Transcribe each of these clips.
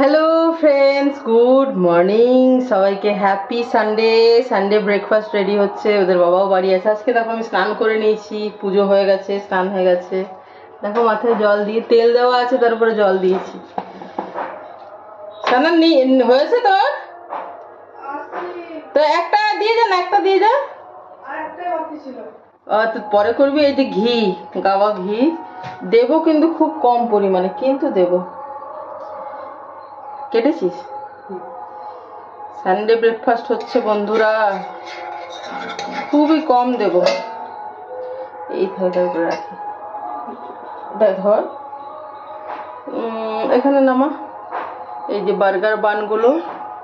Hello friends, good morning সবাইকে। Happy Sunday. Sunday breakfast ready হচ্ছে, ওদের বাবাও বাড়ি আছে। আজকে দেখো আমি স্নান করে নিয়েছি, পুজো হয়ে গেছে, স্নান হয়ে গেছে। দেখো মাথায় জল দিয়ে, তেল দেওয়া আছে, তার উপরে জল দিয়েছি। স্নান হয়েছে তোর? তো একটা দিয়ে যা না, একটা দিয়ে যা। তো পরে করবি। এই যে ঘি, গাওয়া ঘি দেবো, কিন্তু খুব কম পরিমাণে কিন্তু দেবো। কেটেছিস? সানডে ব্রেকফাস্ট হচ্ছে বন্ধুরা, খুবই কম দেব। এই থালটার উপরে রাখি, ধর এখানে নামা। এই যে বার্গার বানগুলো,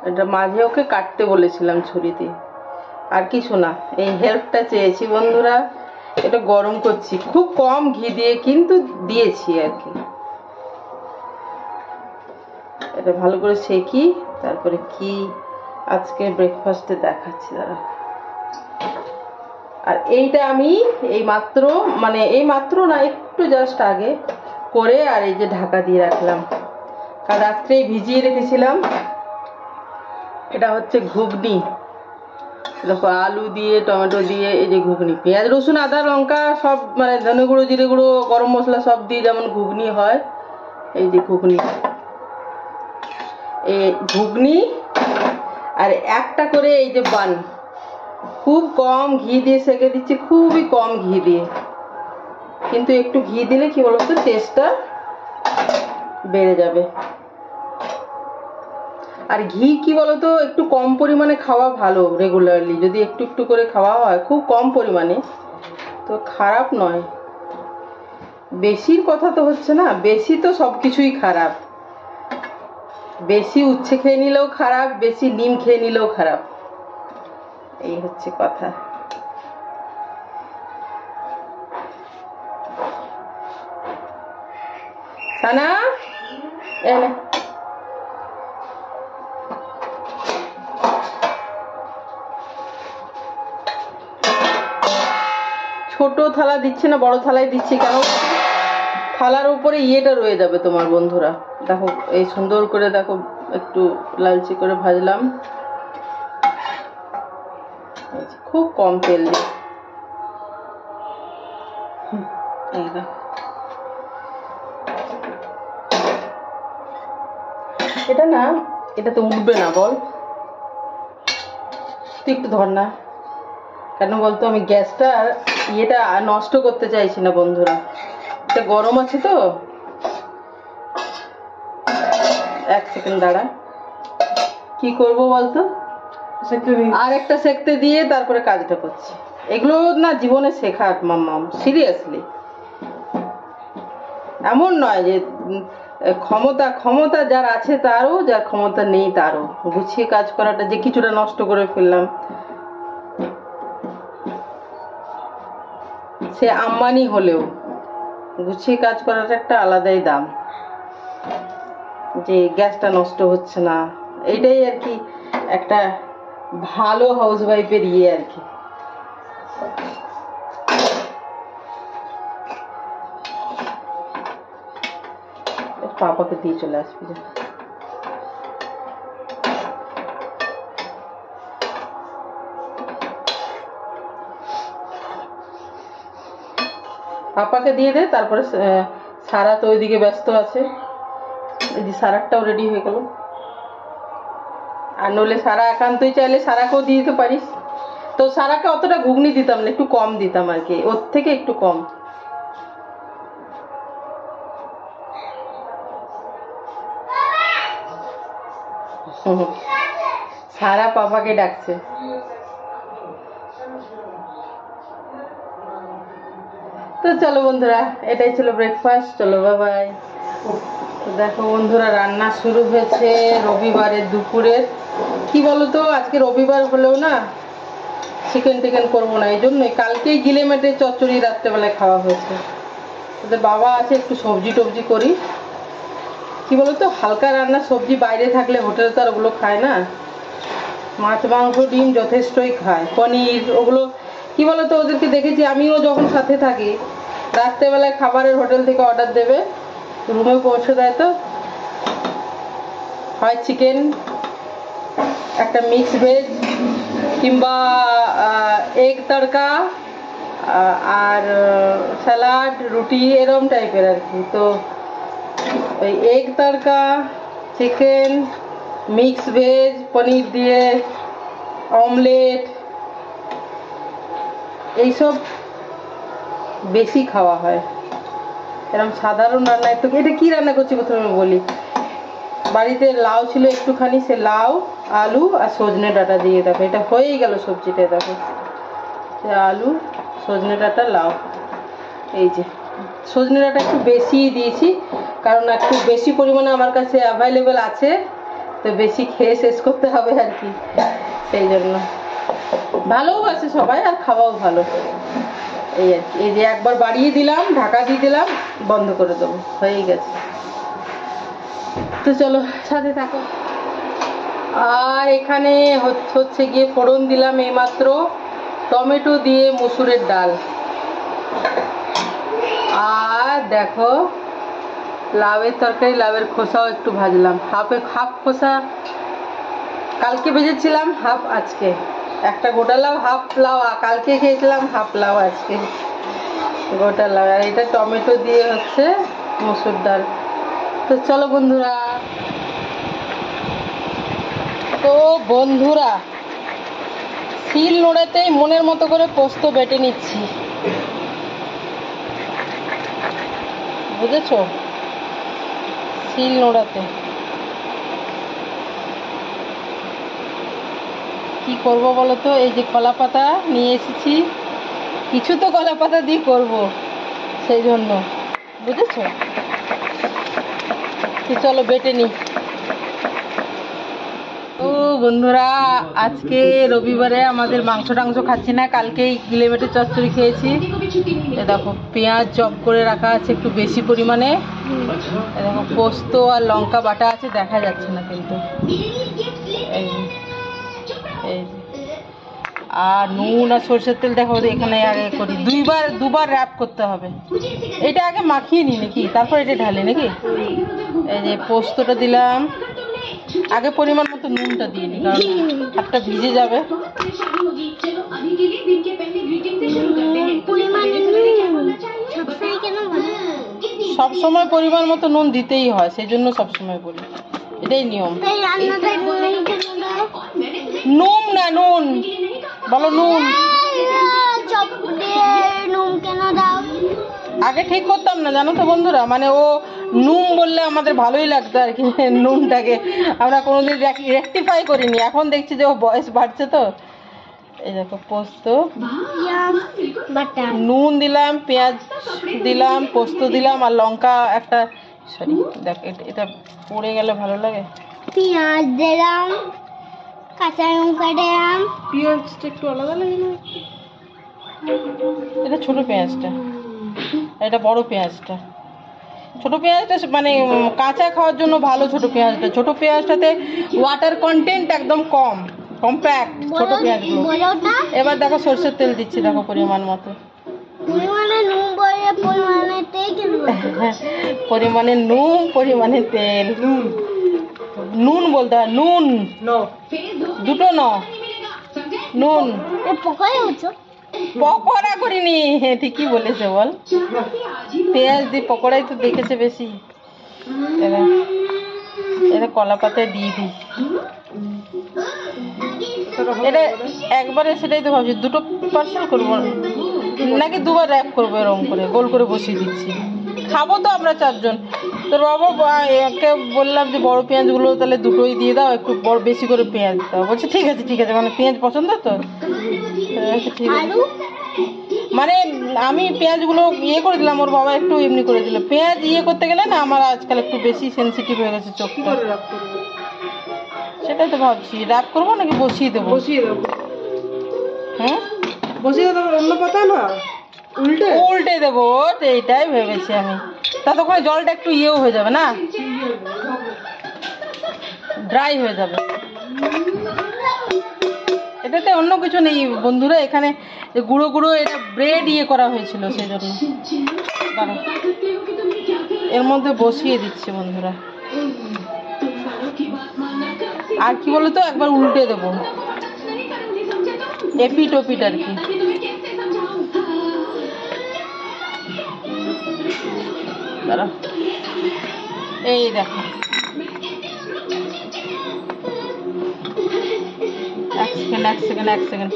এটা মাঝে ওকে কাটতে বলেছিলাম ছুরিতে, আর কিছু না। এই হেল্পটা চেয়েছি বন্ধুরা। এটা গরম করছি খুব কম ঘি দিয়ে, কিন্তু দিয়েছি আর কি। এটা ভালো করে সেকি, তারপরে কি আজকে ব্রেকফাস্টে দেখাচ্ছি দাঁড়া। আর এইটা আমি এই মাত্র, মানে এই মাত্র না, একটু জাস্ট আগে করে, আর এই যে ঢাকা দিয়ে রাখলাম, কাল রাত্রেই ভিজিয়ে রেখেছিলাম। এটা হচ্ছে ঘুগনি, দেখো আলু দিয়ে, টমেটো দিয়ে, এই যে ঘুগনি, পেঁয়াজ রসুন আদা লঙ্কা সব, মানে ধনে গুঁড়ো জিরে গুঁড়ো গরম মশলা সব দিয়ে যেমন ঘুগনি হয়, এই যে ঘুগনি। এই ঘুগনি আর একটা করে এই যে বান, খুব কম ঘি দিয়ে সেকে দিচ্ছি, খুবই কম ঘি দিয়ে। কিন্তু একটু ঘি দিলে কি বলতো, টেস্টটা বেড়ে যাবে। আর ঘি কি বলতো, একটু কম পরিমাণে খাওয়া ভালো। রেগুলারলি যদি একটু একটু করে খাওয়া হয়, খুব কম পরিমাণে, তো খারাপ নয়। বেশির কথা তো হচ্ছে না, বেশি তো সব কিছুই খারাপ। বেশি উচ্ছে খেয়ে নিলেও খারাপ, বেশি ডিম খেয়ে নিলেও খারাপ, এই হচ্ছে কথা। সানা এনে ছোট থালা দিচ্ছে না, বড় থালায় দিচ্ছি। কেন? থালার উপরে ইয়েটা রয়ে যাবে তোমার বন্ধুরা। দেখো এই সুন্দর করে, দেখো একটু লালচে করে ভাজলাম, খুব কম তেল দিয়ে। এটা না, এটা তো উঠবে না, বল তুই একটু ধর না। কেন বলতো, আমি গ্যাসটা ইয়েটা নষ্ট করতে চাইছি না বন্ধুরা। এটা গরম আছে তো। এক সেকেন্ড দাঁড়া, কি করব বলতো, আর একটা সেকতে দিয়ে তারপরে কাজটা করছি। এগুলো না জীবনে শেখার মাম্মাম, সিরিয়াসলি। এমন নয় যে ক্ষমতা ক্ষমতা যার আছে তারও, যার ক্ষমতা নেই তারও। গুছিয়ে কাজ করাটা, যে কিছুটা নষ্ট করে ফেললাম, সে আম্বানি হলেও গুছিয়ে কাজ করাটা একটা আলাদাই দাম। যে গ্যাসটা নষ্ট হচ্ছে না, এটাই আর কি একটা ভালো হাউস ওয়াইফের ইয়ে আর কি। পাপাকে দিয়ে চলে আসবি। পাপাকে দিয়ে দে, তারপরে সারা তো ওইদিকে ব্যস্ত আছে। এই যে সারাটাও রেডি হয়ে গেল। আর নইলে সারা একান্তই চাইলে সারাকেও দিয়ে দিতে পারিস। তো সারাকে অতটা ঘুগনি দিতাম না, একটু কম দিতাম আর কি, ওর থেকে একটু কম। সারা পাপাকে ডাকছে। তো চলো বন্ধুরা, এটাই ছিল ব্রেকফাস্ট। চলো বাই বাই। দেখো বন্ধুরা, রান্না শুরু হয়েছে রবিবারের দুপুরের। কি বলতো, আজকে রবিবার হলেও না চিকেন টিকেন করবো না, এই জন্যই কালকেই গিলে মেটে চচ্চড়ি রাত্রেবেলায় খাওয়া হয়েছে। ওদের বাবা আছে, একটু সবজি টবজি করি। কি বলতো, হালকা রান্না সবজি বাইরে থাকলে, হোটেলে তো আর ওগুলো খায় না। মাছ মাংস ডিম যথেষ্টই খায়, পনির ওগুলো। কি বলতো, ওদেরকে দেখেছি, আমিও যখন সাথে থাকি, রাত্রেবেলায় খাবারের হোটেল থেকে অর্ডার দেবে, রুমে পৌঁছে দেয়। তো হয় চিকেন, একটা মিক্স ভেজ, কিংবা এগ তড়কা, আর স্যালাড, রুটি, এরম টাইপের আর কি। তো ওই এগ তড়কা, চিকেন, মিক্স ভেজ, পনির দিয়ে অমলেট, এইসব বেশি খাওয়া হয়। এরকম সাধারণ রান্না একটু, এটা কি রান্না করছি প্রথমে বলি। বাড়িতে লাউ ছিল একটুখানি, সে লাউ, আলু আর সজনে ডাঁটা দিয়ে দেখো এটা হয়েই গেল সবজিটা। দেখো আলু, সজনে ডাঁটা, লাউ। এই যে সজনে ডাঁটা একটু বেশি দিয়েছি, কারণ একটু বেশি পরিমাণে আমার কাছে অ্যাভেলেবেল আছে, তো বেশি খেয়ে শেষ করতে হবে আর কি, সেই জন্য। ভালোও আছে সবাই, আর খাওয়াও ভালো, এই আর কি। এই যে একবার বাড়িয়ে দিলাম, ঢাকা দিয়ে দিলাম, বন্ধ করে দেবো, হয়েই গেছে। তো চলো সাথে থাকো। আর এখানে হচ্ছে গিয়ে ফোড়ন দিলাম এইমাত্র টমেটো দিয়ে মসুরের ডাল। আর দেখো লাউয়ের তরকারি, লাউয়ের খোসাও একটু ভাজলাম, হাফ খোসা কালকে ভেজেছিলাম, হাফ আজকে। একটা গোটা লাউ, হাফ লাউ কালকে খেয়েছিলাম, হাফ লাউ আজকে গোটা লাউ। আর এটা টমেটো দিয়ে হচ্ছে মসুর ডাল। তো চলো বন্ধুরা, শিল নোড়াতেই মনের মতো করে পোস্ত বেটে নিচ্ছি, বুঝেছো? শিল নোড়াতে কি করব বলো তো? এই যে কলা পাতা নিয়ে এসেছি, কিছু তো কলা পাতা দিয়ে করবো, সেই জন্য, বুঝেছো? চলো বেটে নি। তো বন্ধুরা, আজকে রবিবারে আমাদের মাংস টাংস খাচ্ছি না, কালকেই গিলে মেটে চচ্চড়ি খেয়েছি। এ দেখো পেঁয়াজ চপ করে রাখা আছে একটু বেশি পরিমাণে, এ দেখো পোস্ত আর লঙ্কা বাটা আছে, দেখা যাচ্ছে না কিন্তু, এই আর নুন আর সরষের তেল দেখো এখানে আগে করি, দুবার র্যাপ করতে হবে। এটা আগে মাখিয়ে নিই নাকি, তারপর এটা ঢালি নাকি? এই যে পোস্তটা দিলাম, আগে পরিমাণ মতো নুনটা দিয়ে নিই, কারণ হাতটা ভিজে যাবে। সবসময় পরিমাণ মতো নুন দিতেই হয়, সেই জন্য সবসময় বলি, এটাই নিয়ম। নুন না নুন বলো, নুন। আগে ঠিক করতাম না জানো তো বন্ধুরা, মানে ও নুন বললে আমাদের ভালোই লাগতো আর কি, নুনটাকে আমরা কোনোদিন রেকটিফাই করিনি, এখন দেখছি যে ও বয়স বাড়ছে তো। এই দেখো পোস্ত, নুন দিলাম, পেঁয়াজ দিলাম, পোস্ত দিলাম, আর লঙ্কা একটা, সরি দেখ এটা পড়ে গেলে ভালো লাগে, পেঁয়াজ দিলাম, কাঁচা লঙ্কা দিলাম। পেঁয়াজটা একটু আলাদা লাগে না? এটা ছোট পেঁয়াজটা, এটা বড় পেঁয়াজটা। ছোট পেঁয়াজটা মানে কাঁচা খাওয়ার জন্য ভালো, ছোট পেঁয়াজটা। ছোট পেঁয়াজটাতে ওয়াটার কন্টেন্ট একদম কম, কম্প্যাক্ট ছোট পেঁয়াজগুলো। এবার দেখো সরষের তেল দিচ্ছি, দেখো পরিমাণ মতো, পরিমাণে নুন, পরিমাণে তেল। নুন বলতে হয়, নুন, দুটো নুন। পকোড়া করিনি, হ্যাঁ ঠিকই বলেছে, বল পেঁয়াজ দিয়ে পকোড়াই তো দেখেছে বেশি। এটা কলা পাতায় দিয়ে দিই, এটা একবারে, সেটাই তো ভাবছি, দুটো পার্সেল করবো নাকি দুবার র্যাপ করবো, এরকম করে গোল করে বসিয়ে দিচ্ছি। খাবো তো আমরা 4 জন। তোর বাবাকে বললাম যে বড় পেঁয়াজগুলো তাহলে দুটোই দিয়ে দাও, একটু বড় বেশি করে পেঁয়াজ দাও। বলছে ঠিক আছে ঠিক আছে, মানে পেঁয়াজ পছন্দ তো, ঠিক আছে। মানে আমি পেঁয়াজগুলো ইয়ে করে দিলাম, ওর বাবা একটু এমনি করে দিল। পেঁয়াজ ইয়ে করতে গেলে না আমার আজকাল একটু বেশি সেন্সিটিভ হয়ে গেছে চোখটা। সেটাই তো ভাবছি, র্যাপ করবো নাকি বসিয়ে দেবো? বসিয়ে দেবো। হ্যাঁ বসিয়ে দেবো, অন্য পাতা না উল্টে দেবো, এইটাই ভেবেছি আমি। ততক্ষণে জলটা একটু ইয়েও হয়ে যাবে না, ড্রাই হয়ে যাবে। এটাতে অন্য কিছু নেই বন্ধুরা, এখানে গুঁড়ো গুঁড়ো এটা ব্রেড ইয়ে করা হয়েছিল, সেই জন্য। এর মধ্যে বসিয়ে দিচ্ছি বন্ধুরা, আর কি বলতো, একবার উল্টে দেবো, এপিট ওপিট আর কি। দাঁড়াও, এই দেখো, এক সেকেন্ড।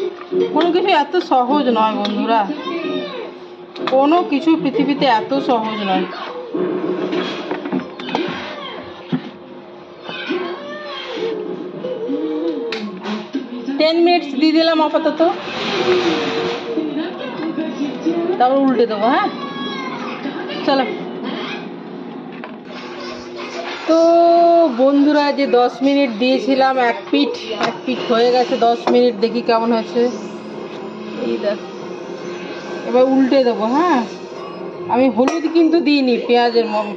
কোনো কিছু এত সহজ নয় বন্ধুরা, কোনো কিছু পৃথিবীতে এত সহজ নয়। টেন মিনিটস দিয়ে দিলাম আপাতত, তারপর উল্টে দেবো। হ্যাঁ চলো। তো বন্ধুরা, যে 10 মিনিট দিয়েছিলাম, এক পিঠ হয়ে গেছে। 10 মিনিট দেখি কেমন হয়েছে। এই দেখ, এবার উল্টে দেবো। হ্যাঁ, আমি হলুদ কিন্তু দিইনি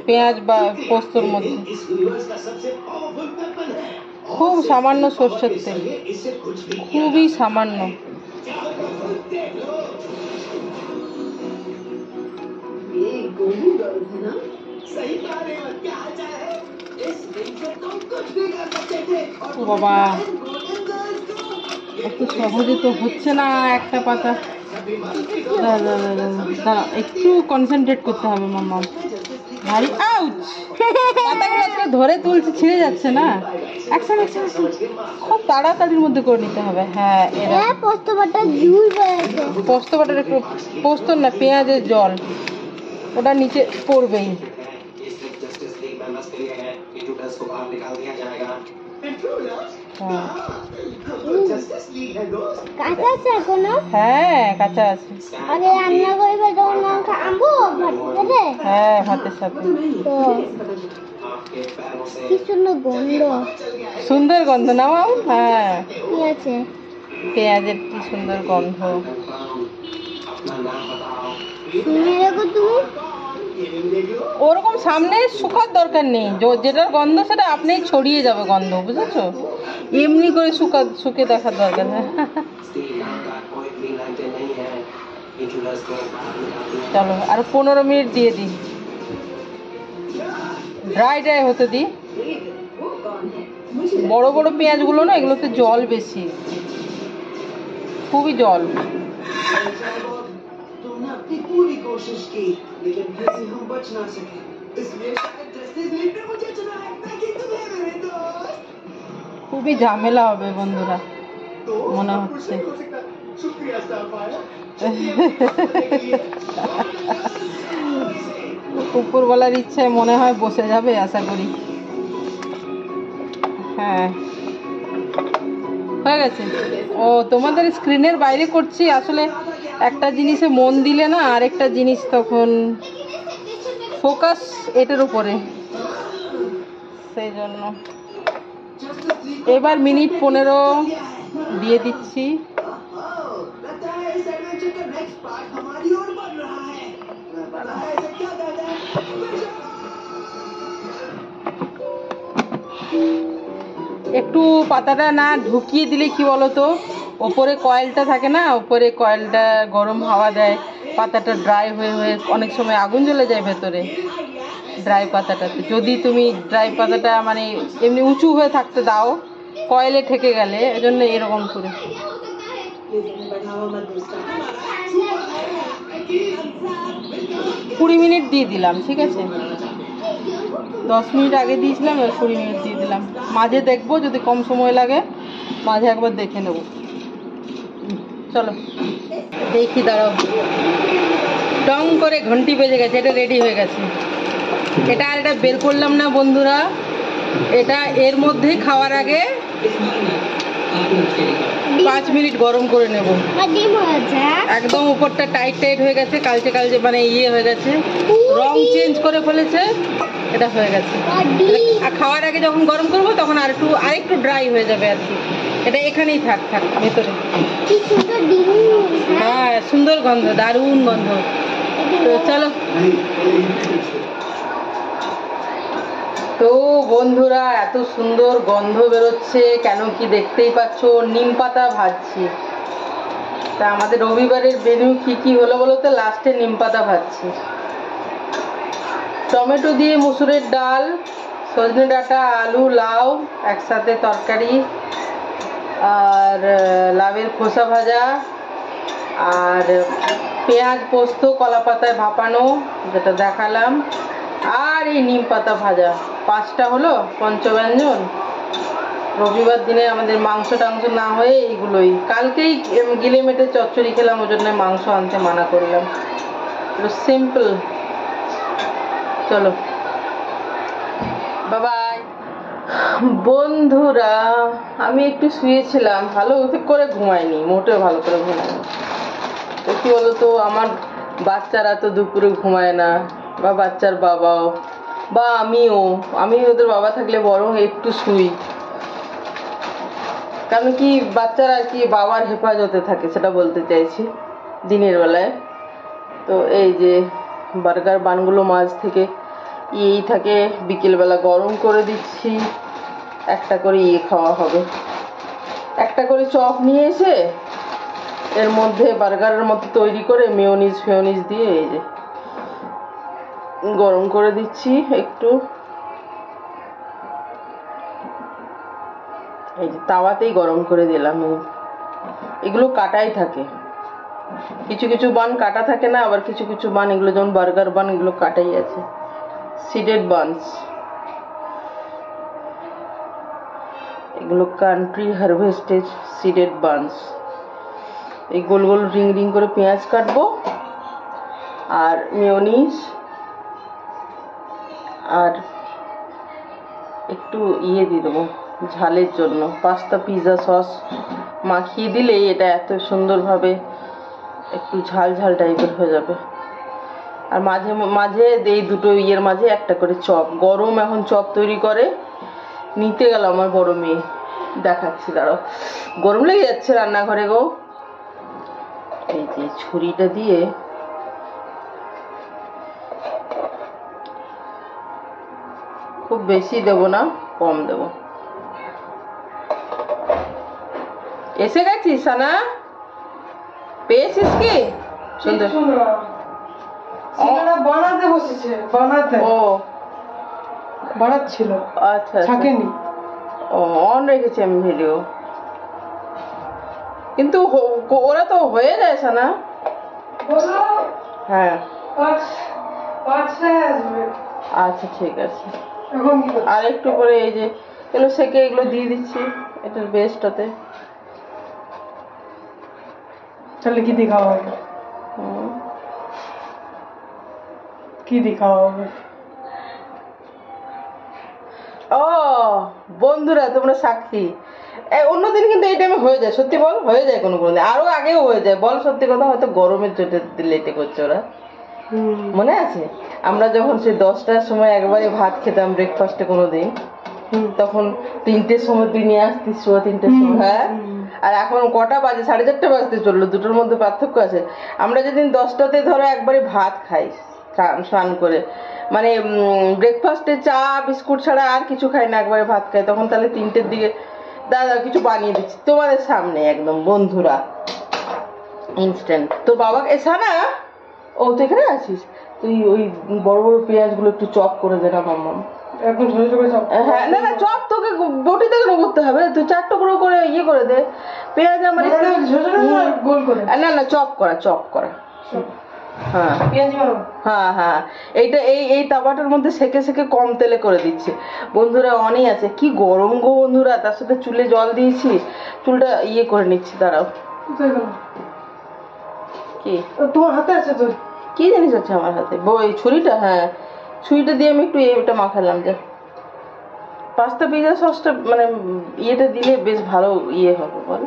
পেঁয়াজ বা পোস্তর মধ্যে, খুব সামান্য সর্ষের তেল, খুবই সামান্য। ও বাবা, এত সহজে তো হচ্ছে না একটা পাতা। দাঁড়া, একটু কনসেন্ট্রেট করতে হবে মাম্মা। ভারী আউচ, পাতাগুলো আজকে ধরে তুলছি, ছিঁড়ে যাচ্ছে না। একশন, খুব তাড়াতাড়ির মধ্যে করে নিতে হবে। হ্যাঁ, পোস্ত বাটা জুল বেড়েছে। পোস্ত বাটার একটু, পোস্ত না, পেঁয়াজের জল, ওটা নিচে পড়বেই। কাঁচা আছে এখনো? হ্যাঁ, কাঁচা আছে। আগে রান্না করবে তখন খাবো ভাতের। হ্যাঁ, ভাতের সাথে। তো কি সুন্দর গন্ধ, সুন্দর গন্ধ না মাম? হ্যাঁ, কি আছে পেঁয়াজের কি সুন্দর গন্ধ। শুনে দেখো তুমি। ওরকম সামনে শুকার দরকার নেই, যেটার গন্ধ সেটা আপনিই ছড়িয়ে যাবে গন্ধ, বুঝেছো? এমনি করে শুকে দেখার দরকার নেই। চলো, আর 15 মিনিট দিয়ে দিই, ড্রাই হতে দিই। বড় বড় পেঁয়াজগুলো না, এগুলোতে জল বেশি, খুবই জল। पूरी कोशिश की लेकिन फिर से हम बच ना सके, इसलिए शायद जस्टिस लीग ने मुझे चुना है, ताकि तुम्हें मेरे दोस्त। খুবই ঝামেলা হবে বন্ধুরা, মনে হচ্ছে। शुक्रिया स्टारफायर। উপরওয়ালার ইচ্ছায় মনে হয় বসে যাবে, আশা করি। হ্যাঁ, হয়ে গেছে। ও, তোমাদের স্ক্রিনের বাইরে করছি, আসলে একটা জিনিসে মন দিলে না আরেকটা জিনিস তখন ফোকাস এটার উপরে, সেই জন্য। এবার মিনিট 15 দিয়ে দিচ্ছি। लगता है इस एडवेंचर का नेक्स्ट पार्ट हमारी ओर बढ़ रहा है। पता है इसे क्या कहते हैं? একটু পাতাটা না ঢুকিয়ে দিলে কি বলতো, ওপরে কয়েলটা থাকে না, ওপরে কয়েলটা গরম হাওয়া দেয়, পাতাটা ড্রাই হয়ে হয়ে অনেক সময় আগুন জ্বলে যায় ভেতরে ড্রাই পাতাটাতে। যদি তুমি ড্রাই পাতাটা মানে এমনি উঁচু হয়ে থাকতে দাও, কয়েলে ঠেকে গেলে, এজন্য এরকম করে। 20 মিনিট দিয়ে দিলাম, ঠিক আছে? 10 মিনিট আগে দিয়েছিলাম, এবার 20 মিনিট দিয়ে দিলাম। মাঝে দেখবো যদি কম সময় লাগে, মাঝে একবার দেখে নেব। চলো দেখি, দাঁড়াও। টং করে ঘন্টি বেজে গেছে, এটা রেডি হয়ে গেছে। এটা আর এটা বের করলাম না বন্ধুরা, এটা এর মধ্যেই খাওয়ার আগে 5 মিনিট গরম করে নেব। একদম উপরটা টাইট হয়ে গেছে, কালচে মানে ইয়ে হয়ে গেছে, রং চেঞ্জ করে ফেলেছে, এটা হয়ে গেছে। আর খাওয়ার আগে যখন গরম করবো তখন আরেকটু ড্রাই হয়ে যাবে আর কি। এটা এখানেই থাক ভেতরে। হ্যাঁ, সুন্দর গন্ধ, দারুণ গন্ধ। তো চলো। তো বন্ধুরা, এত সুন্দর গন্ধ বেরোচ্ছে কেন কি দেখতেই পাচ্ছ। নিম পাতা ভাজছি। তা আমাদের রবিবারের মেনু কি হলো বলো তো? লাস্টে নিম পাতা ভাজছি, টমেটো দিয়ে মুসুরের ডাল, সজনে ডাঁটা, আলু, লাউ একসাথে তরকারি, আর লাউয়ের খোসা ভাজা, আর পেঁয়াজ পোস্ত কলা পাতায় ভাপানো যেটা দেখালাম, আর এই নিম পাতা ভাজা। 5টা হলো পঞ্চব্যঞ্জন। রবিবার দিনে আমাদের মাংস টাংস না হয়ে এইগুলোই। কালকেই গিলে মেটে চচ্চড়ি খেলাম, ওই জন্য মাংস আনতে মানা করলাম। সিম্পল। চলো বাবাই বন্ধুরা, আমি একটু শুয়েছিলাম, ভালো করে ঘুমাইনি, মোটেও ভালো করে ঘুমাইনি। তো কি বলতো, আমার বাচ্চারা তো দুপুরে ঘুমায় না, বা বাচ্চার বাবাও, বা আমি ওদের বাবা থাকলে বরং একটু শুই। কারণ কি, বাচ্চারা আর কি বাবার হেফাজতে থাকে, সেটা বলতে চাইছি দিনের বেলায়। তো এই যে বার্গার বানগুলো মাঝ থেকে থাকে, বিকেলবেলা গরম করে দিচ্ছি, একটা করে খাওয়া হবে। একটা করে চপ নিয়ে এসে এর মধ্যে বার্গারের মতো তৈরি করে মেয়োনিজ ফেয়োনিজ দিয়ে এই যে গরম করে দিচ্ছি একটু। এই যে তাওয়াতেই গরম করে দিলাম। এগুলো কাটাই থাকে, কিছু কিছু বান কাটা থাকে না, আবার কিছু কিছু বান, এগুলো যেমন বার্গার বান, এগুলো কাটাই আছে, সিডেড বানস। এগুলো কান্ট্রি হারভেস্টেড সিডেড বানস। এই গোল গোল রিং রিং করে পেঁয়াজ কাটবো, আর মেয়োনিজ, আর একটু দিয়ে দেবো ঝালের জন্য, পাস্তা পিৎজা সস মাখিয়ে দিলেই এটা এত সুন্দরভাবে একটু ঝাল ঝাল টাইপের হয়ে যাবে। আর মাঝে মাঝে এই দুটো মাঝে একটা করে চপ, গরম এখন চপ তৈরি করে নিতে গেল আমার বড় মেয়ে, দেখাচ্ছি দাঁড়াও, গরম লেগে যাচ্ছে রান্নাঘরে গো। এই যে ছুরিটা দিয়ে খুব বেশি দেবো না, কম দেবো। এসে গেছিস সানা, পেয়েছিস কি? সুন্দর বানাতে বসেছে, ও বানাচ্ছিল, আচ্ছা থাকেনি। ও অন রেখেছি আমি ভিডিও, কিন্তু ওরা তো হয়ে যায় সানা। হ্যাঁ আসবে। আচ্ছা ঠিক আছে। এখন কি করছিস? আর একটু পরে এই যে এগুলো সেকে এগুলো দিয়ে দিচ্ছি এটার বেস্টটাতে। তাহলে কি দিয়ে খাওয়া হবে? কি দিয়ে খাওয়া হবে? ও বন্ধুরা, তোমরা সাক্ষী, অন্যদিন কিন্তু এই টাইমে হয়ে যায়, সত্যি বল, হয়ে যায় কোনো কোনো দিন, আরো আগেও হয়ে যায় বল, সত্যি কথা। হয়তো গরমের চোটে লেটে করছে ওরা। মনে আছে আমরা যখন সেই 10টার সময় একবারে ভাত খেতাম ব্রেকফাস্টে কোনো দিন, তখন 3টের সময় তুই নিয়ে আসতিস, 3টের সময়। হ্যাঁ, আর এখন কটা বাজে? 4:30 বাজতে চললো, দুটোর মধ্যে পার্থক্য আছে। আমরা যেদিন 10টাতে ধরো একবারে ভাত খাই স্নান করে, মানে ব্রেকফাস্টে চা বিস্কুট ছাড়া আর কিছু খাই না, একবারে ভাত খাই, তখন তাহলে 3টের দিকে দাদা কিছু বানিয়ে দিচ্ছি তোমাদের সামনে একদম বন্ধুরা, ইনস্ট্যান্ট। তোর বাবাকে এসা না, ও তুই এখানে আছিস, তুই ওই বড় বড় পেঁয়াজগুলো একটু চপ করে দে না মাম্মাম। এখন ছোট ছোট চপ? হ্যাঁ, না না, চপ তোকে বটিতে কেন করতে হবে, তুই 4 টুকরো করে করে দে পেঁয়াজ। আমার গোল করে? না না, চপ করা। হ্যাঁ পেঁয়াজ মারো। হ্যাঁ হ্যাঁ, এইটা এই তাওয়াটার মধ্যে সেকে সেকে কম তেলে করে দিচ্ছি বন্ধুরা। অনেক আছে, কি গরম গো বন্ধুরা, তার সাথে চুলে জল দিয়েছি, চুলটা করে নিচ্ছি, দাঁড়াও। কি তোমার হাতে আছে তো? কি জিনিস আছে আমার হাতে? এই ছুরিটা? হ্যাঁ, ছুরিটা দিয়ে আমি একটু এটা মাখালাম, যে পাস্তা পিৎজা সসটা মানে ইয়েটা দিলে বেশ ভালো হবে বল,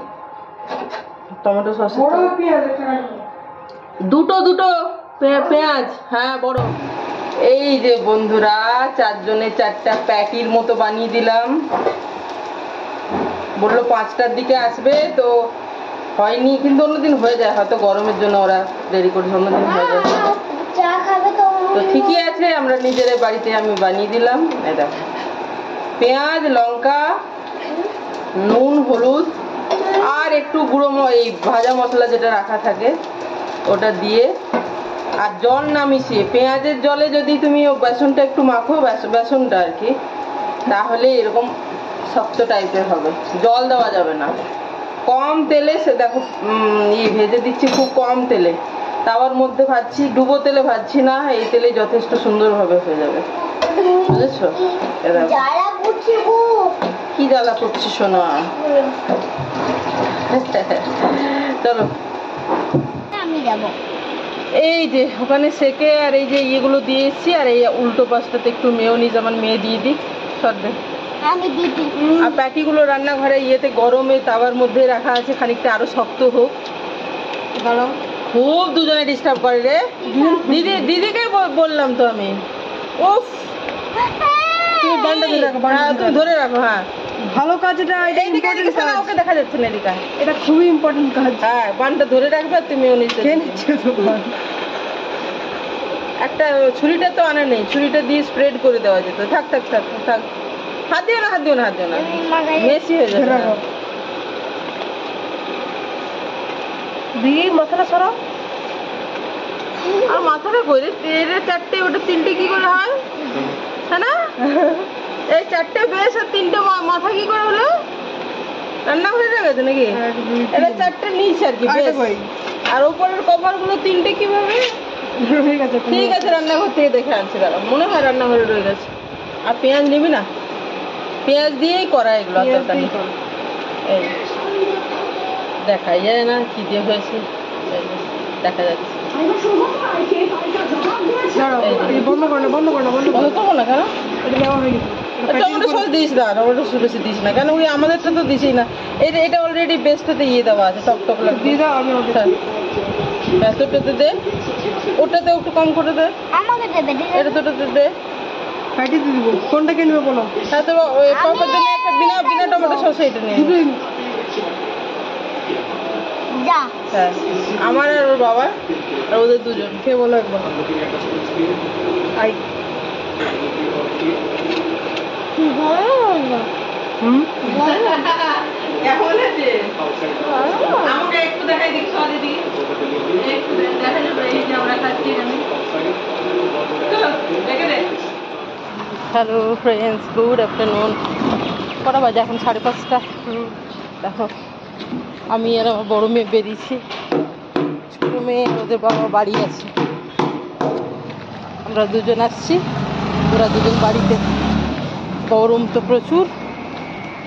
টমেটো সস। দুটো পেঁয়াজ, হ্যাঁ বড়। এই যে বন্ধুরা, 4 জনে 4টা প্যাকির মতো বানিয়ে দিলাম। বললো 5টার দিকে আসবে, তো হয়নি, কিন্তু অন্যদিন হয়ে যায়, হয়তো গরমের জন্য ওরা দেরি করছে, অন্যদিন হয়ে যায়। চা খাবে তো? তো ঠিকই আছে, আমরা নিজেদের বাড়িতে আমি বানিয়ে দিলাম। এটা পেঁয়াজ, লঙ্কা, নুন, হলুদ, আর একটু গুঁড়ো এই ভাজা মশলা যেটা রাখা থাকে ওটা দিয়ে, আর জল না মিশিয়ে, পেঁয়াজের জলে যদি তুমি বেসনটা একটু মাখো, বেসনটা আর কি তাহলে এরকম শক্ত টাইপের হবে, জল দেওয়া যাবে না। কম তেলে সে দেখো ভেজে দিচ্ছি, খুব কম তেলে, তাওয়ার মধ্যে ভাজছি, ডুবো তেলে ভাজছি না, এই তেলে যথেষ্ট সুন্দরভাবে হয়ে যাবে, বুঝেছো? জ্বালা করছে গো। কি জ্বালা করছি শোনা। চলো আমি যাবো। এই যে ওখানে সেকে আর এই যে ইয়েগুলো দিয়ে এসছি, আর এই উল্টো পাশটাতে একটু মেয়োনিজ আমার মেয়ে দিয়ে দিই সর্দে। আমি দিদি। আর প্যাটিগুলো রান্নাঘরে ইয়েতে গরমে তাওয়ার মধ্যে রাখা আছে, খানিকটা আরো শক্ত হোক। দাঁড়াও, খুব দুজনে ডিস্টার্ব করে রে। দিদিকে বললাম তো আমি। উফ, তুমি বান্ডা ধরে রাখো, বান্ডা হ্যাঁ, তুমি ধরে রাখো। হ্যাঁ, ভালো কাজ এটা, এটা এইদিকে important এদিকে কাজ। ওকে দেখা যাচ্ছে না, এদিকে। এটা খুবই ইম্পর্টেন্ট কাজ। হ্যাঁ, বানটা ধরে রাখবে আর তুমি কে নিচ্ছে তোমার? একটা ছুরিটা তো আনা নেই, ছুরিটা দিয়ে স্প্রেড করে দেওয়া যেত। থাক থাক থাক থাক, হাত দিও না, হাত দিও না, হাত দিও না, মেসি হয়ে যাবে। রাখো। দিদি মাথাটা সরাও। আর মাথাটা করে তেরে চারটে, ওটা তিনটে কি করে হয়, হ্যাঁ না? এই চারটে বেশ আর তিনটে মাথা কি করে হলো? রান্না করে রেখেছে নাকি? এক, দুই, তিন। এটা চারটে নিচ আর কি, আরেকটা বেশ। কই? আর উপরের কভার গুলো তিনটে কিভাবে? রয়ে গেছে। ঠিক আছে, রান্নাঘর থেকে দেখে আনছি, দাঁড়া, মনে হয় রান্নাঘরে রয়ে গেছে। আর পেঁয়াজ নিবি না? পেঁয়াজ দিয়েই করা এগুলো পেঁয়াজ তরকারি। দিয়েই করা। এই দেখাই যায় না কি দিয়ে হয়েছে, এই যে, দেখা যাচ্ছে। দাঁড়াও, এই যে। এই বন্ধ করো না, বন্ধ করো না, বন্ধ করো বলো না। তো না কেন? এটা দেওয়া হয়ে গেছে। এটা টমেটো সস দিস না, টমেটো সস বেশি দিস না, কেন ওই আমাদেরটা তো দিসই না। এটা অলরেডি বেস্টটাতে ইয়ে দেওয়া আছে, টক টক লাগবে। দিয়ে দাও, আমি ওটা তোটাতে দে, ওটাতে একটু কম করে দে, আমাকে দেবে দিদি। এটাতে দে। ফাইটে দিয়ে দিব। কোনটা কিনবে বলো? হ্যাঁ, তো পাপার জন্য একটা বিনা টমেটো সস এটা নিয়ে। দুটোই। যা। হ্যাঁ, আমার আর ওর বাবা আর ওদের দুজন। খেয়ে বলো একবার। আই। হুম। কেমন আছে? আমাকে একটু দেখাই দিক, সরি দিক। একটু দেখা যাবে এই যে আমরা খাচ্ছি এখানে। Hello friends, good afternoon. কটা বাজে এখন? 5:30। দেখো, আমি আর আমার বড় মেয়ে বেরিয়েছি, ছোটো মেয়ে আর ওদের বাবা বাড়ি আছে। আমরা দুজন আসছি, ওরা দুজন বাড়িতে। গরম তো প্রচুর,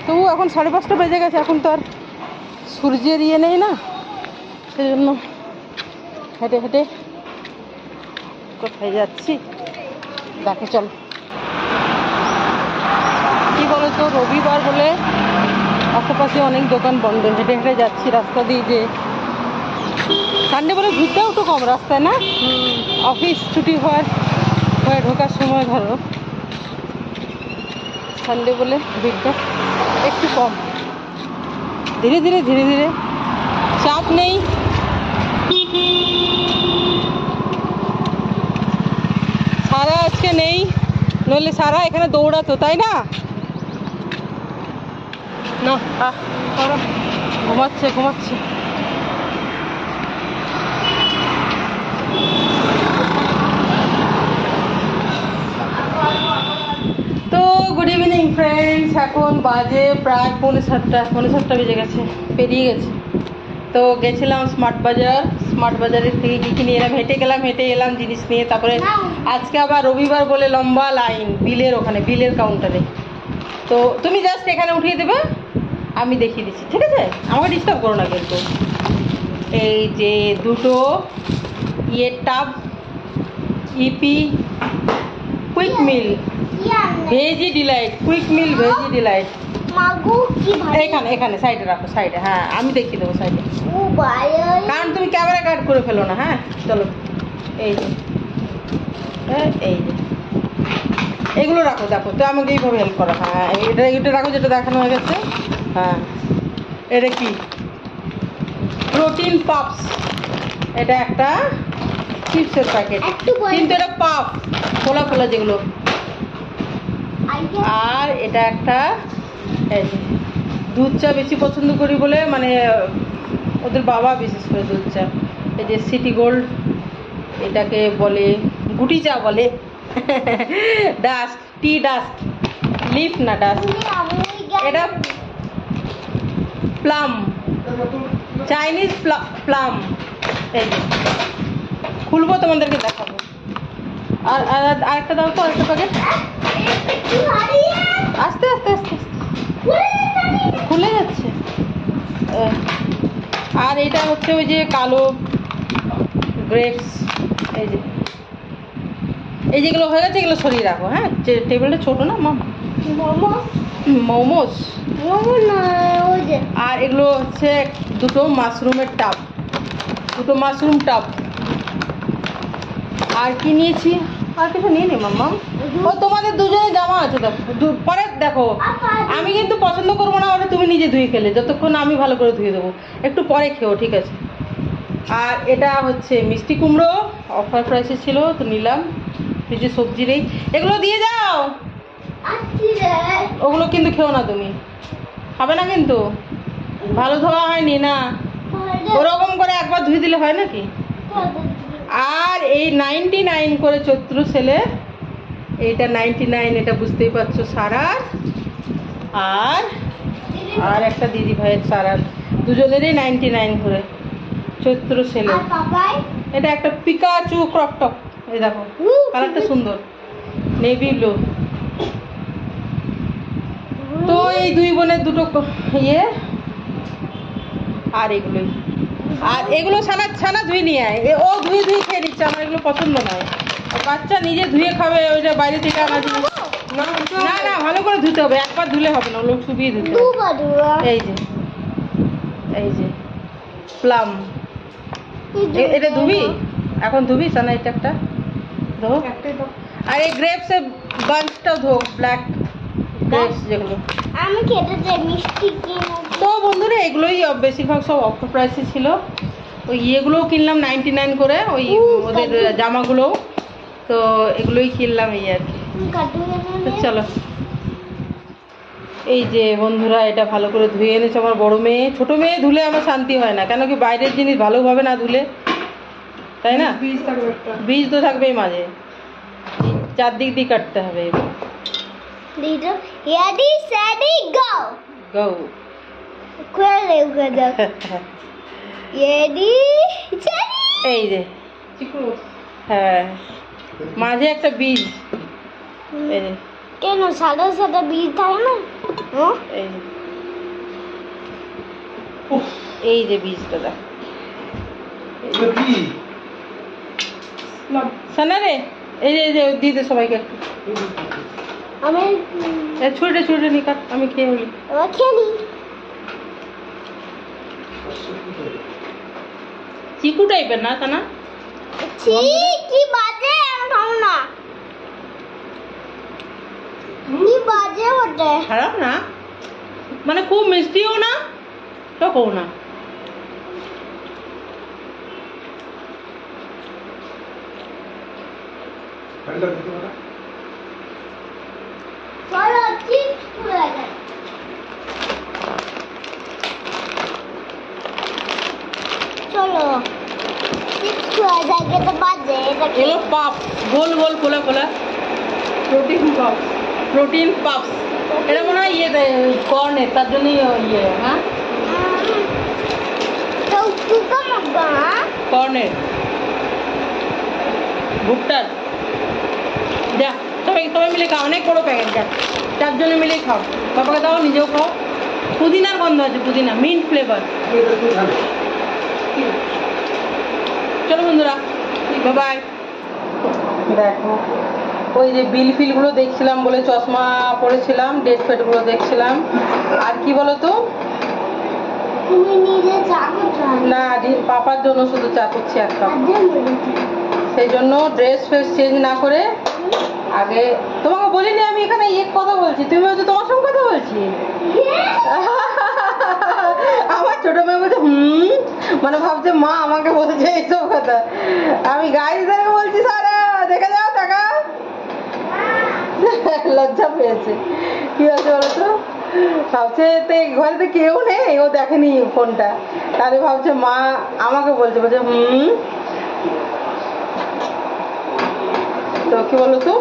তবু এখন 5:30 বেজে গেছে, এখন তো আর সূর্যের ইয়ে নেই না, সেই জন্য হেঁটে হেঁটে কোথায় যাচ্ছি দেখো, চলো। কি বলো তো, রবিবার বলে আশেপাশে অনেক দোকান বন্ধ, হেঁটে হেঁটে যাচ্ছি রাস্তা দিয়ে। যে সানডে বলে ভিড়টাও একটু কম রাস্তায় না, অফিস ছুটি হয়ে ঢোকার সময় ধরো, সানডে বলে ভিড়টা একটু কম। ধীরে ধীরে ধীরে ধীরে, চাপ নেই। সারা আজকে নেই, নইলে সারা এখানে দৌড়াতো, তাই না? না, ঘুমাচ্ছে। তো গুড ইভিনিং ফ্রেন্ডস, এখন বাজে প্রায় 6:45 বেজে গেছে, পেরিয়ে গেছে। তো গেছিলাম স্মার্ট বাজারের থেকে কী কিনে এলাম, হেঁটে এলাম জিনিস নিয়ে। তারপরে আজকে আবার রবিবার বলে লম্বা লাইন বিলের ওখানে, বিলের কাউন্টারে। তো তুমি জাস্ট এখানে উঠিয়ে দেবে, আমি দেখিয়ে দিচ্ছি, ঠিক আছে? আমাকে ডিস্টার্ব করো না কিন্তু। এই যে দুটো টাব ইপি কুইক মিল ভেজি ডিলাইট, কুইক মিল ভেজি ডিলাইট। মাগু কি ভাই। এখানে সাইডে রাখো, সাইডে। হ্যাঁ, আমি দেখিয়ে দেবো সাইডে, ও ভাই। কারণ তুমি ক্যামেরা কাট করে ফেলো না। হ্যাঁ, চলো। এই যে এই যে এগুলো রাখো, দেখো তো, আমাকে এইভাবে হেল্প করো। হ্যাঁ, এটা রাখো, যেটা দেখানো হয়ে গেছে। হ্যাঁ, এটা কি? প্রোটিন পাপস। এটা একটা চিপসের প্যাকেট, একটু বল। কিন্তু এটা পাপ খোলা যেগুলো। আর এটা একটা, এই যে দুধ চা বেশি পছন্দ করি বলে, মানে ওদের বাবা বিশেষ করে দুধ চা। এই যে সিটি গোল্ড, এটাকে বলে গুটি চা বলে, ডাস্ট, টি ডাস্ট, লিফ না ডাস্ট, এটা প্লাম, চাইনিজ প্লাম। এই যে খুলবো তোমাদেরকে দেখাবো। আর আরেকটা দাও তো, আরেকটা প্যাকেট। আস্তে আস্তে আস্তে আস্তে খুলে যাচ্ছে। আর এটা হচ্ছে ওই যে কালো গ্রেপস। এই যেগুলো হয়ে গেছে এগুলো সরিয়ে রাখো, হ্যাঁ? টেবিলটা ছোট না মাম। মোমোস। আর এগুলো হচ্ছে দুটো মাশরুমের টাব, দুটো মাশরুম টাব। আর কি নিয়েছি? আর কিছু নিয়ে নি মাম্মা। ও তোমাদের দুজনে জামা আছে, দেখো পরে দেখো। আমি কিন্তু পছন্দ করবো না, ওটা তুমি নিজে ধুয়ে খেলে, যতক্ষণ আমি ভালো করে ধুয়ে দেবো। একটু পরে খেও, ঠিক আছে? আর এটা হচ্ছে মিষ্টি কুমড়ো, অফার প্রাইসে ছিল তো নিলাম। ফ্রিজে সবজি নেই, এগুলো দিয়ে যাও। ওগুলো কিন্তু খেও না, তুমি খাবে না কিন্তু, ভালো ধোয়া হয়নি না, ওরকম করে একবার ধুয়ে দিলে হয় নাকি? আর এই 99 করে চৈত্র সেলে, এইটা 99, এটা বুঝতেই পারছো সারার। আর আর একটা দিদি ভাইয়ের সারার, দুজনেরই 99 করে চৈত্র সেলে। এটা একটা পিকাচু ক্রপ টপ, এই দেখো কালারটা সুন্দর, নেভি ব্লু। তো এই দুই বোনের দুটো ইয়ে। আর এগুলোই, আর এগুলো ছানা ধুয়ে নিয়ে আয়। ও ধুয়ে খেয়ে নিচ্ছে, আমার এগুলো পছন্দ নয়। বাচ্চা নিজে ধুয়ে খাবে, ওইটা বাইরে থেকে আনা জিনিস। না না, ভালো করে ধুতে হবে, একবার ধুলে হবে না, ওগুলো শুবিয়ে ধুতে হবে। এই যে প্লাম, এটা ধুবি এখন, ধুবি সানা, এটা একটা ধো। আর এই গ্রেপসের বাঞ্চটাও ধো, ব্ল্যাক গ্রেপস যেগুলো। আমি খেতে চাই মিষ্টি কিনে। তো বন্ধুরা এগুলোই বেশিরভাগ সব অফার প্রাইসে ছিল। ওই ইয়েগুলোও কিনলাম 99 করে, ওই ওদের জামাগুলোও। তো এগুলোই কিনলাম, এই আর কি। তো চলো, এই যে বন্ধুরা এটা ভালো করে ধুয়ে এনেছে আমার বড় মেয়ে। ছোট মেয়ে ধুলে আমার শান্তি হয় না, কেন কি বাইরের জিনিস ভালোভাবে না ধুলে, তাই না? বীজ তো থাকবেই মাঝে, চারদিক দিয়ে কাটতে হবে। গো এই যে, হ্যাঁ মাঝে একটা বীজ, এই যে কেন সাদা সাদা বীজ থাকে না? এই যে, এই যে বীজটা দেখ সানা রে, এই যে এই যে দিতে সবাইকে একটু আমি ছুটে নি কাট, আমি খেয়ে হলি। খেলি। চিকু টাইপের না সানা? কি বাজে, আমি খাবো না। কি বাজে ওটা? খারাপ না, মানে খুব মিষ্টিও না টকও না। চলো চিপস খুলে যায়। চলো চিপস খুলে যায়, খেতে বাজে এটা। এগুলো পাপ, গোল গোল খোলা খোলা প্রোটিন পাপস। এটা মনে হয় ইয়ে কর্নের, তার জন্যই ইয়ে। হ্যাঁ তো কুকা মগা কর্নের, ভুট্টার। যা সবাই মিলে খাও, অনেক বড় প্যাকেট, যা 4 জনে মিলেই খাও। বাবাকে দাও, নিজেও খাও। পুদিনার গন্ধ আছে, পুদিনা মিন্ট ফ্লেভার। চলো বন্ধুরা, বাই। দেখো ওই যে বিল ফিলগুলো দেখছিলাম বলে চশমা পরেছিলাম, ডেট ফেটগুলো দেখছিলাম। আর কি বলতো, তুমি নিজে চা করছো না পাপার জন্য শুধু চা করছি এক কাপ। সেই জন্য ড্রেস ফ্রেস চেঞ্জ না করে আগে, তোমাকে বলিনি আমি এখানে কথা বলছি, তুমি হয়তো তোমার সঙ্গে কথা বলছি। আমার ছোট মেয়ে বলছে মানে ভাবছে মা আমাকে বলছে এইসব কথা। আমি গাইজদেরকে বলছি সারা দেখে যাও টাকা। লজ্জা পেয়েছে, কি আছে বলতো, ভাবছে ঘরে তো কেউ নেই, ও দেখেনি ফোনটা, তাহলে ভাবছে মা আমাকে বলছে তো কি বলতো,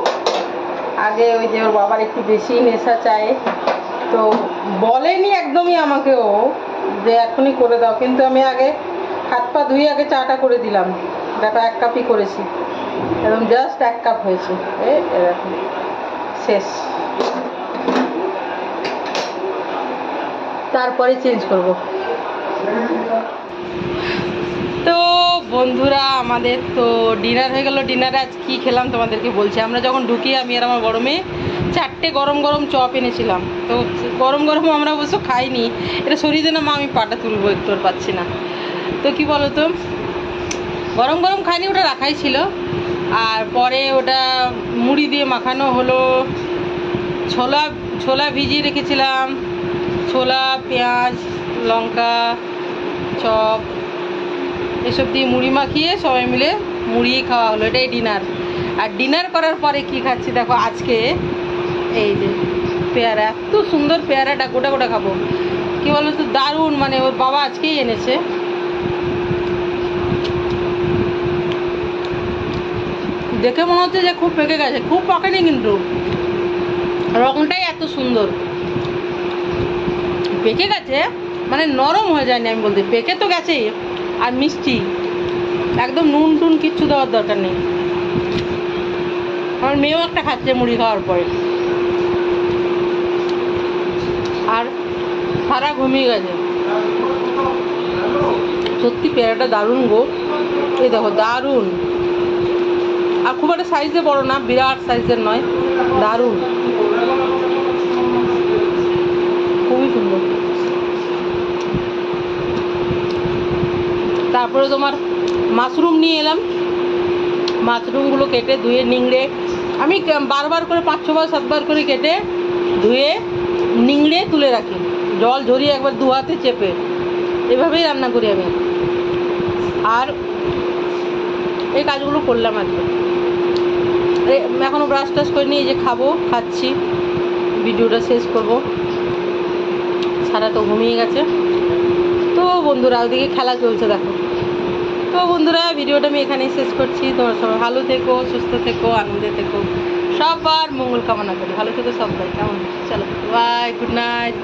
আগে ওই যে ওর বাবার একটু বেশি নেশা চায়, তো বলেনি একদমই আমাকেও যে এখনই করে দাও, কিন্তু আমি আগে হাত পা ধুয়ে আগে চাটা করে দিলাম। দেখো 1 কাপই করেছি, একদম জাস্ট 1 কাপ হয়েছে। এরকম শেষ, তারপরে চেঞ্জ করব। তো বন্ধুরা আমাদের তো ডিনার হয়ে গেল। ডিনারে আজ কী খেলাম তোমাদেরকে বলছি। আমরা যখন ঢুকি, আমি আর আমার বড় মেয়ে 4টে গরম গরম চপ এনেছিলাম। তো গরম গরম আমরা অবশ্য খাইনি, এটা সরিয়ে দে না মা, আমি পাটা তুলবো, একটু আর পাচ্ছি না। তো কি বলো তো, গরম গরম খাইনি, ওটা রাখাই ছিল। আর পরে ওটা মুড়ি দিয়ে মাখানো হলো। ছোলা ভিজিয়ে রেখেছিলাম, ছোলা, পেঁয়াজ, লঙ্কা, চপ এসব দিয়ে মুড়ি মাখিয়ে সবাই মিলে মুড়িয়ে খাওয়া হলো। এটাই ডিনার। আর ডিনার করার পরে কি খাচ্ছি দেখো, আজকে এই যে পেয়ারা, এত সুন্দর পেয়ারাটা, গোটা গোটা খাবো। কি বলো তো, দারুণ, মানে ওর বাবা আজকেই এনেছে। দেখে মনে হচ্ছে যে খুব পেকে গেছে, খুব পাকেনি, কিন্তু রংটাই এত সুন্দর। পেকে গেছে মানে নরম হয়ে যায়নি, আমি বলতে পেকে তো গেছেই। আর মিষ্টি, একদম নুন টুন কিচ্ছু দেওয়ার দরকার নেই। আমার মেয়েও একটা খাচ্ছে মুড়ি খাওয়ার পরে, আর সারা ঘুমিয়ে গেছে। সত্যি পেয়ারাটা দারুণ গো, এই দেখো দারুণ। আর খুব একটা সাইজে বড় না, বিরাট সাইজের নয়, দারুণ, খুবই সুন্দর। তারপরে তোমার মাশরুম নিয়ে এলাম। মাশরুমগুলো কেটে ধুয়ে নিংড়ে, আমি বারবার করে 5-6 বার 7 বার করে কেটে ধুয়ে নিংড়ে তুলে রাখি, জল ঝরিয়ে একবার 2 হাতে চেপে, এভাবেই রান্না করি আমি। আর এই কাজগুলো করলাম আর কি। এখনও ব্রাশ টাশ করে নিয়ে এই যে খাচ্ছি, ভিডিওটা শেষ করব। সারা তো ঘুমিয়ে গেছে। তো বন্ধুরা ওদিকে খেলা চলছে দেখো। তো বন্ধুরা ভিডিওটা আমি এখানেই শেষ করছি। তোমরা সবাই ভালো থেকো, সুস্থ থেকো, আনন্দে থেকো, সবার মঙ্গল কামনা করি। ভালো থেকো সবাই, কেমন? চলো বাই, গুড নাইট।